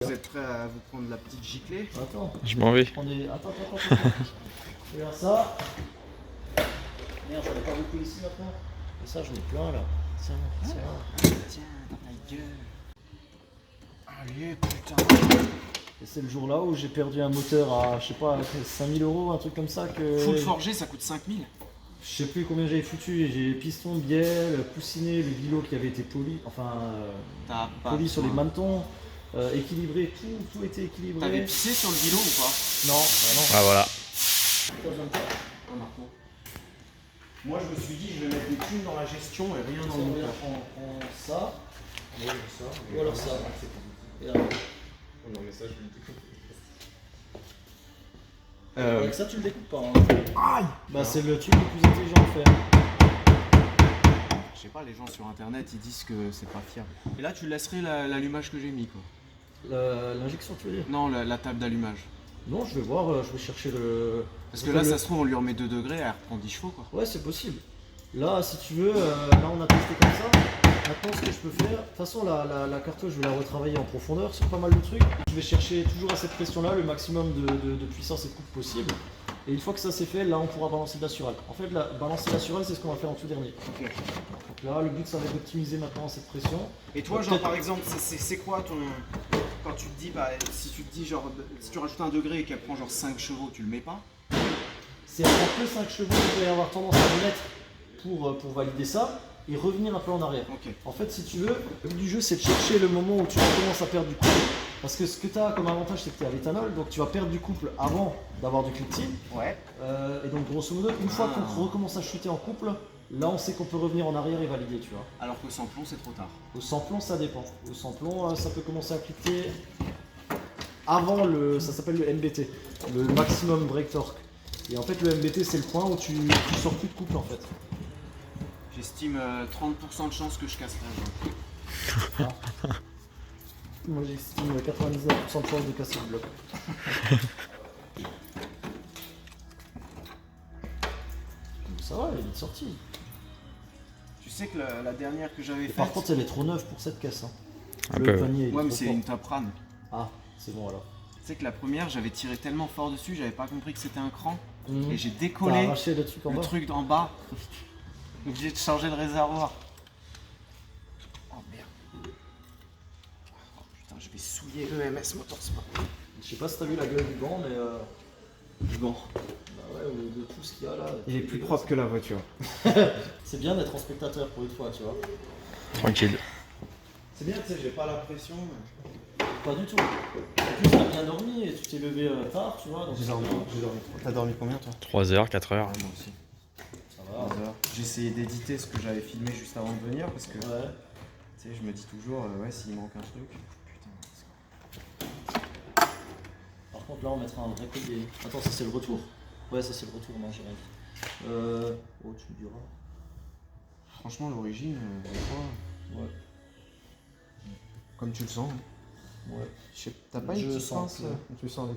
Vous êtes prêts à vous prendre la petite giclée? Attends, Je m'en vais. Attends. Regarde ça. Merde, j'en ai pas beaucoup ici maintenant. Et ça, j'en ai plein là. Tiens, Tiens, dans ta gueule. Allez, putain. Et c'est le jour là où j'ai perdu un moteur à, je sais pas, 5000 €, un truc comme ça. Full forgé, ça coûte 5000. Je sais plus combien j'avais foutu. J'ai piston, bielle, poussiné, le guilot qui avait été poli, poli sur les manetons. Équilibré, tout était équilibré. T'avais pissé sur le guilot ou pas? Non, bah non. Ah voilà. Moi je me suis dit je vais mettre des thunes dans la gestion et rien dans le moteur. On ça. Ou alors ça. Non mais ça je lui dis. Avec ça tu le découpes pas. Hein. Aïe. Bah c'est le truc le plus intelligent à faire. Je sais pas, les gens sur internet ils disent que c'est pas fiable. Et là tu laisserais l'allumage que j'ai mis quoi. L'injection tu veux dire? Non, la table d'allumage. Non, je vais voir, je vais chercher le... Parce que là ça se trouve on lui remet 2 degrés, elle reprend 10 chevaux quoi. Ouais, c'est possible. Là, si tu veux, là on a testé comme ça. Maintenant, ce que je peux faire, de toute façon, la cartouche, je vais la retravailler en profondeur sur pas mal de trucs. Je vais chercher toujours à cette pression-là le maximum de puissance et de coupe possible. Et une fois que ça c'est fait, là on pourra balancer de la surale. En fait, balancer de la surale, c'est ce qu'on va faire en tout dernier. Ok. Donc là, le but, ça va être d'optimiser maintenant cette pression. Et toi, genre par exemple, c'est quoi ton. Quand tu te dis, bah, si tu te dis, genre, si tu rajoutes un degré et qu'elle prend genre 5 chevaux, tu le mets pas? C'est un peu 5 chevaux, il va y avoir tendance à le mettre pour valider ça et revenir un peu en arrière. Ok. En fait, si tu veux, le but du jeu, c'est de chercher le moment où tu recommences à perdre du couple. Parce que ce que tu as comme avantage, c'est que tu es à l'éthanol, donc tu vas perdre du couple avant d'avoir du clip-team. Ouais. Et donc, grosso modo, une fois qu'on recommence à chuter en couple, là, on sait qu'on peut revenir en arrière et valider, tu vois. Alors que sans plomb, c'est trop tard. Au sans-plomb, ça dépend. Au sans-plomb, ça peut commencer à cliquer avant le. Ça s'appelle le MBT, le maximum break torque. Et en fait, le MBT, c'est le point où tu sors plus de couple en fait. J'estime 30% de chance que je casse la jambe. Moi, j'estime 99% de chance de casser le bloc. Ça va, elle est vite sortie. Tu sais que la dernière que j'avais faite. Par contre, elle est trop neuve pour cette caisse. Hein. Un Le peu. panier, il est Ouais, mais trop c'est fort. une top ran. Ah, c'est bon alors. Tu sais que la première, j'avais tiré tellement fort dessus, j'avais pas compris que c'était un cran. Mhm. Et j'ai T'as décollé arraché le truc en le bas. truc d'en bas. Obligé de changer le réservoir. Oh merde. Oh putain, je vais souiller EMS Motorsport. Je sais pas si t'as vu la gueule du gant, mais. Du gant. Bah ouais, ou de tout ce qu'il y a là. Il est plus propre que la voiture. C'est bien d'être en spectateur pour une fois, tu vois. Tranquille. C'est bien, tu sais, j'ai pas la pression. Pas du tout. En plus, t'as bien dormi et tu t'es levé tard, tu vois. Donc J'ai dormi. T'as dormi combien toi? 3 heures, 4 heures. Moi aussi. Ça va. J'ai essayé d'éditer ce que j'avais filmé juste avant de venir parce que Ouais. tu sais, je me dis toujours, ouais, s'il manque un truc. Putain. Par contre, là, on mettra un vrai collier. Attends, ça c'est le retour. Ouais, ça c'est le retour, non, j'ai rien dit. Oh, tu me diras. Franchement, l'origine, des fois, Ouais. comme tu le sens. Ouais. T'as pas Je une petite sens pince que- Tu sens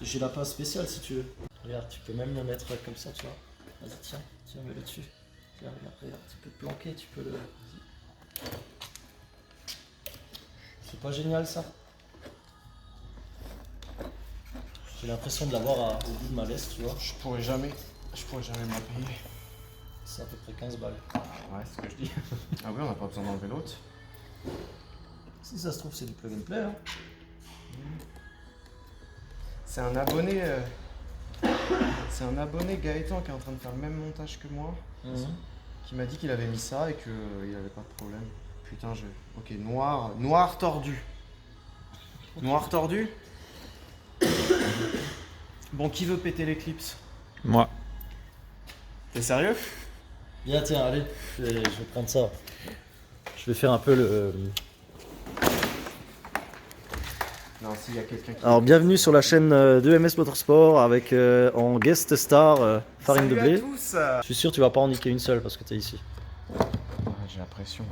J'ai la pince spéciale si tu veux. Regarde, tu peux même le mettre comme ça, tu vois. Vas-y, tiens, mets-le dessus. Tiens, regarde, tu peux te planquer, tu peux le. C'est pas génial ça? J'ai l'impression de l'avoir au bout de ma laisse, tu vois. Je pourrais jamais me la payer. C'est à peu près 15 balles. Ouais, c'est ce que je dis. Ah oui, on n'a pas besoin d'enlever l'autre. Si ça se trouve, c'est du plug and play. Hein. C'est un abonné. C'est un abonné Gaëtan qui est en train de faire le même montage que moi. Qui m'a dit qu'il avait mis ça et qu'il avait pas de problème. Putain, ok, noir tordu. Noir tordu. Bon, qui veut péter l'éclipse? Moi. T'es sérieux? Bien, tiens, allez, je vais prendre ça. Je vais faire un peu le. Non, s'il y a quelqu'un qui. Alors, bienvenue sur la chaîne de MS Motorsport avec en guest star Farine de Salut blé. à tous. Je suis sûr que tu vas pas en niquer une seule parce que t'es ici. J'ai la pression.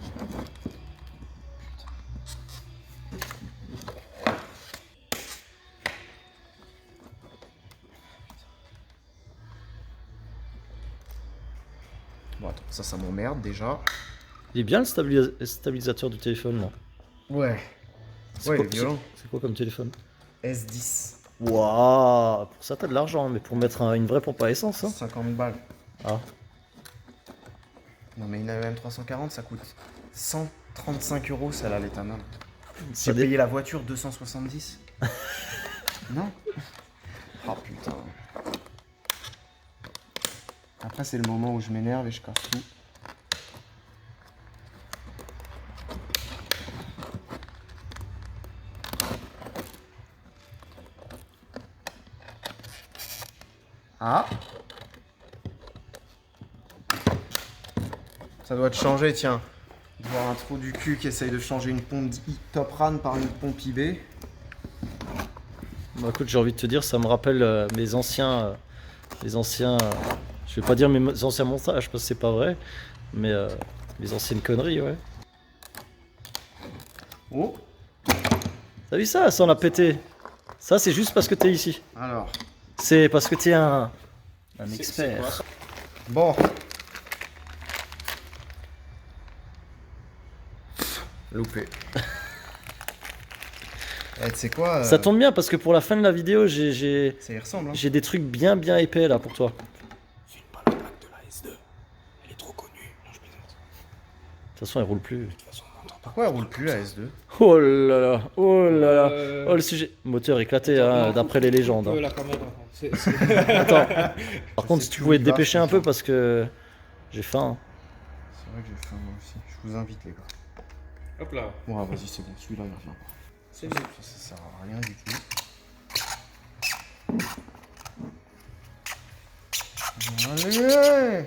Bon, attends, ça m'emmerde déjà. Il est bien le stabilisateur du téléphone là. Ouais. Ouais, il est violent. C'est quoi comme téléphone? S10. Waouh, pour ça t'as de l'argent, mais pour mettre une vraie pompe à essence, hein. 50 balles. Ah. Non mais une AEM 340 ça coûte 135 € celle à l'éthanol. Ça J'ai dé- payé la voiture 270. Non. Oh putain. Après c'est le moment où je m'énerve et je casse tout. Ah. Ça doit te changer, tiens. Voir un trou du cul qui essaye de changer une pompe Top Ran par une pompe IB. Bah écoute, j'ai envie de te dire, ça me rappelle mes anciens... je vais pas dire mes anciens montages, parce que c'est pas vrai, mais mes anciennes conneries, ouais. Oh. T'as vu ça? Ça, on a pété. Ça, c'est juste parce que t'es ici. Alors. C'est parce que t'es un expert. Bon. Loupé. Eh, tu sais quoi Ça tombe bien parce que pour la fin de la vidéo, j'ai Ça y ressemble, hein. des trucs bien épais là pour toi. C'est une bonne plaque de la S2. Elle est trop connue. Non, je plaisante. De toute façon, elle roule plus. De toute façon, on n'entend pas. Pourquoi elle roule plus la S2? Oh là là, oh là là. Oh le sujet. Moteur éclaté hein, d'après les légendes. Hein. La caméra. Attends. Par contre, si sais tu plus pouvais où te il va, dépêcher ce un peu putain. parce que j'ai faim. C'est vrai que j'ai faim moi aussi. Je vous invite les gars. Hop là. Bon, ah, vas-y, c'est bon. Celui-là, il revient pas. C'est Ça, bon. ça sert à rien du tout. Allez!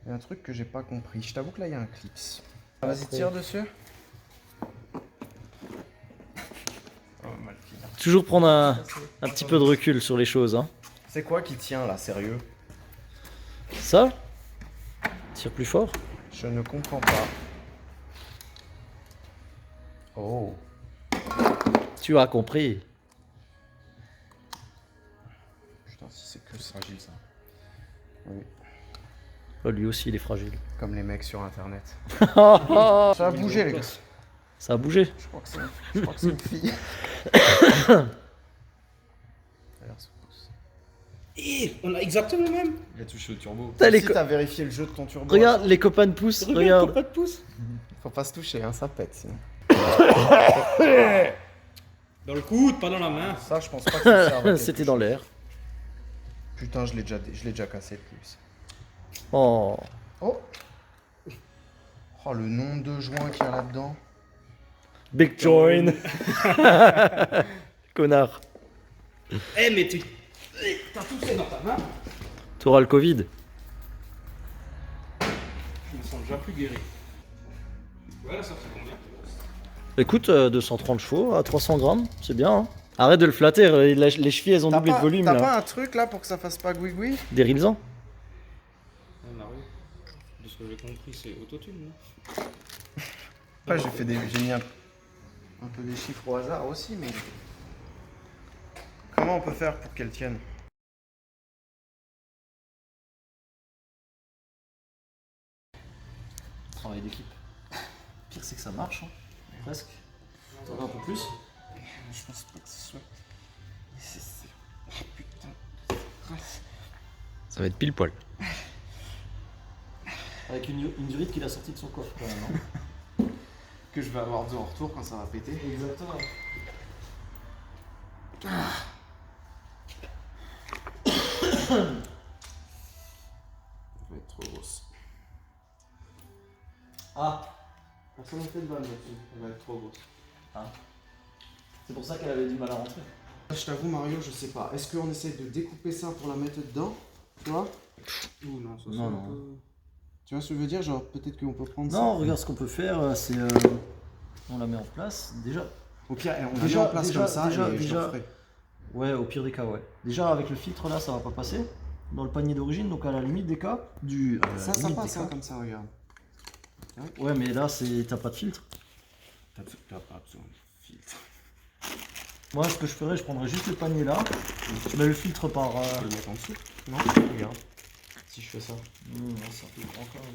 Il y a un truc que j'ai pas compris. Je t'avoue que là, il y a un clips. Vas-y, tire dessus. Oh, mal fini. Toujours prendre un petit peu de recul sur les choses. Hein. C'est quoi qui tient là, sérieux? Ça? Tire plus fort. Je ne comprends pas. Oh. Tu as compris. Putain, si c'est que fragile ça. Oui. Oh, lui aussi, il est fragile. Comme les mecs sur internet. Ça Ça a bougé les gars. a bougé. Je crois que c'est une fille. Alors, ça pousse. On a exactement le même. Il a touché au turbo. Putain, les Si co- t'as vérifié le jeu de ton turbo. Regarde, les copains de pouce. Regarde. Pas de pouce. Faut pas se toucher, hein, ça pète sinon. Dans le coude, pas dans la main. Ça, je pense pas que ça serve à quelque C'était dans chose. l'air. Putain, je l'ai déjà cassé le plus. Oh. Oh. Oh, le nombre de joints qu'il y a là-dedans. Big join. Connard. Eh, mais t'as toussé dans ta main. T'auras le Covid. Je me sens déjà plus guéri. Voilà, ça fait combien? Écoute, 230 chevaux à 300 grammes, c'est bien. Hein. Arrête de le flatter, les chevilles elles ont doublé de volume T'as là. pas un truc là pour que ça fasse pas gouigoui? Des Rilzan. Mario, de ce que j'ai compris, c'est autotune. Ouais, j'ai mis un peu des chiffres au hasard aussi, mais. Comment on peut faire pour qu'elle tienne? Travail d'équipe. Pire c'est que ça marche, hein. Presque. T'en as un peu plus? Je pense pas que ce soit. Oh putain. Ça va être pile poil. Avec une durite qu'il a sortie de son coffre quand même. Hein. Que je vais avoir deux en retour quand ça va péter. Exactement. Elle va être trop grosse. Ah, personne n'a fait de balle là-dessus. Elle va être trop grosse. C'est pour ça qu'elle avait du mal à rentrer. Je t'avoue, Mario, je sais pas. Est-ce qu'on essaie de découper ça pour la mettre dedans? Tu vois? Ou non, ça Non, un non. peu- Tu vois ce que je veux dire? Genre, peut-être qu'on peut prendre ça. Non, regarde ce qu'on peut faire, c'est. On la met en place. Déjà. Au pire, on la Déjà- met en place déjà- comme ça déjà- et je déjà- le ferai. Ouais, au pire des cas, ouais. Déjà, avec le filtre là, ça va pas passer. Dans le panier d'origine, donc à la limite des cas. Ça limite passe des hein, cas. comme ça, regarde. Ouais, mais là, t'as pas de filtre. T'as pas besoin de filtre. Moi, ce que je ferais, je prendrais juste le panier là. Je mets le filtre par. Je peux le mettre en dessous? Non? Regarde. Si je fais ça. Non, ça fait encore.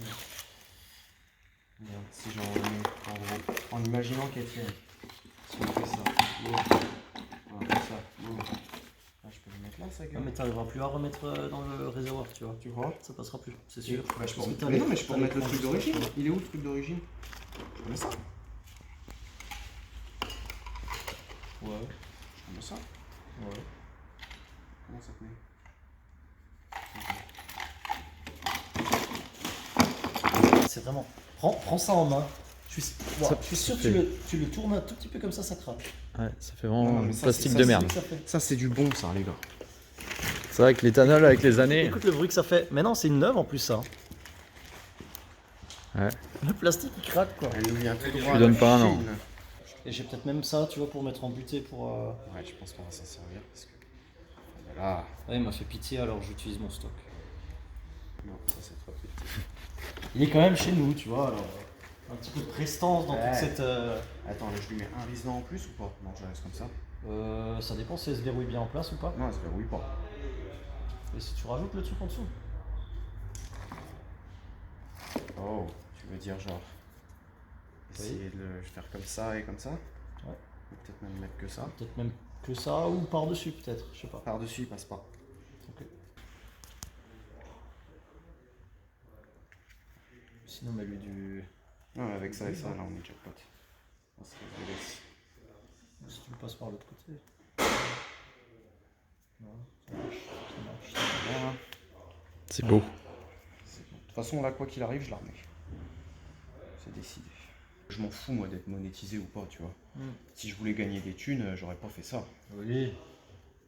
Regarde, si j'en mets en gros. En imaginant qu'elle tienne. Voilà, comme ça. Bon. Ah, je peux le mettre là, ça, Ah, gueule. mais t'arriveras plus à remettre dans le réservoir, tu vois. Tu crois? Ça passera plus, c'est Et- sûr. bah, je peux Parce que remettre- t'as mais les- non, mais je peux t'as remettre le l'écran truc juste d'origine. là. Il est où le truc d'origine? Je remets ça. Ouais. Je remets ça. Ouais. Comment ça te met? C'est vraiment. Prends ça en main. Je suis, Ça- je suis sûr que ça fait- tu le tournes un tout petit peu comme ça craque. Ouais, ça fait Non, vraiment mais ça, plastique c'est- de ça, merde. Ça fait. Ça, c'est du bon, ça, les gars. C'est vrai que l'éthanol avec les années. Écoute le bruit que ça fait. Mais non, c'est une neuve en plus, ça. Ouais. Le plastique il craque quoi. Elle nous vient tout droit. lui de donne pas un an. Chine. Et j'ai peut-être même ça, tu vois, pour mettre en butée pour. Ouais, je pense qu'on va s'en servir parce que. Voilà. Ouais, il m'a fait pitié alors j'utilise mon stock. Non, ça, c'est trop petit. Il est quand même chez nous, tu vois. Alors, un petit peu de prestance dans Ouais. toute cette. Attends, là, je lui mets un riz en plus ou pas? Non, je la laisse comme ça. Ça dépend si elle se verrouille bien en place ou pas. Non, elle se verrouille pas. Et si tu rajoutes le truc en dessous. Oh, tu veux dire genre. Oui. Essayer de le faire comme ça et comme ça? Ouais. Ou peut-être même mettre que ça. Peut-être même que ça ou par-dessus peut-être, je sais pas. Par-dessus, il passe pas. Ok. Sinon mets-lui du. Non, avec ça et ça, là, on est jackpot. On se laisse. Si tu le passes par l'autre côté. Non, ça marche, ça marche. Voilà. C'est beau. C'est bon. De toute façon, là, quoi qu'il arrive, je la remets. C'est décidé. Je m'en fous, moi, d'être monétisé ou pas, tu vois. Si je voulais gagner des thunes, j'aurais pas fait ça. Oui.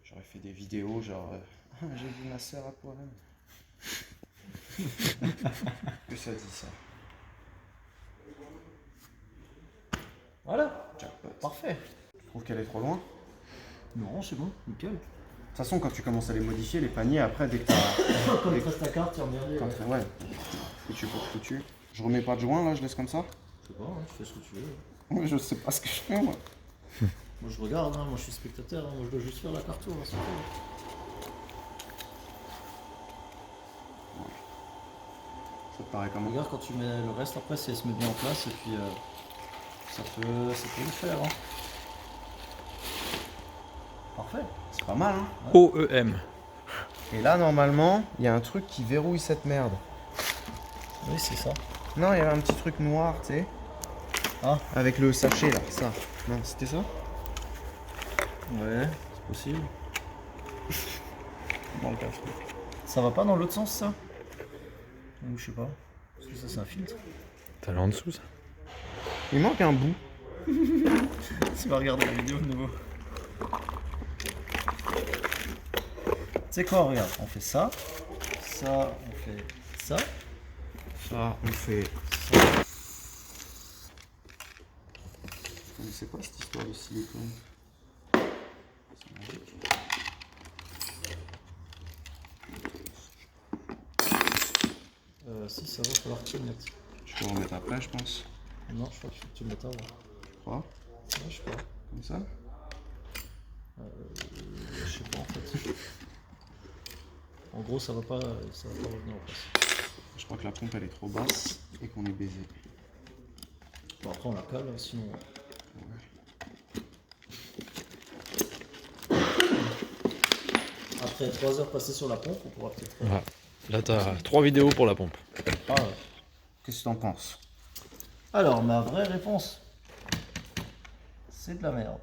J'aurais fait des vidéos genre j'ai vu ma soeur à poil. Que ça dit ça? Voilà, Jackpot. parfait. Tu trouves qu'elle est trop loin? Non, c'est bon, nickel. De toute façon, quand tu commences à les modifier, les paniers, après, dès que t'as. Quand il te reste ta carte, tu es emmerdé. Quand Ouais. ouais. Foutu pour foutu. Je remets pas de joint là, je laisse comme ça? Je sais pas, hein, tu fais ce que tu veux. Ouais, je sais pas ce que je fais moi. Moi je regarde, hein, moi je suis spectateur, hein, moi je dois juste faire la carte tour, hein, c'est tout. Ça te paraît comment? Regarde quand tu mets le reste après, si elle se met bien en place, et puis ça peut le faire. Hein. Parfait. C'est pas mal hein? OEM. Et là, normalement, il y a un truc qui verrouille cette merde. Oui, c'est ça. Non, il y avait un petit truc noir, tu sais. Ah. Avec le sachet là, ça. Non, c'était ça? Ouais, c'est possible. Dans le café. Ça va pas dans l'autre sens ça? Ou je sais pas. Parce que ça c'est un filtre. T'as là en dessous ça? Il manque un bout. Tu vas regarder la vidéo de nouveau. Tu sais quoi, regarde, on fait ça. Ça, on fait ça. Ça, on fait. Je connaissais pas cette histoire de silicone. C'est magique. Si ça va falloir que tu le mettes. Je peux en mettre après, je pense. Non, je crois qu'il faut que tu le mettes avant. Je crois. Ouais, je sais pas. Comme ça. Je sais pas en fait. En gros, ça va pas revenir en place. Je crois que la pompe elle est trop basse et qu'on est baisé. Bon, après on la cale, sinon. Après 3 heures passées sur la pompe, on pourra peut-être faire. Ouais. Là t'as 3 vidéos pour la pompe. Ah ouais. Qu'est-ce que t'en penses? Alors, ma vraie réponse, c'est de la merde.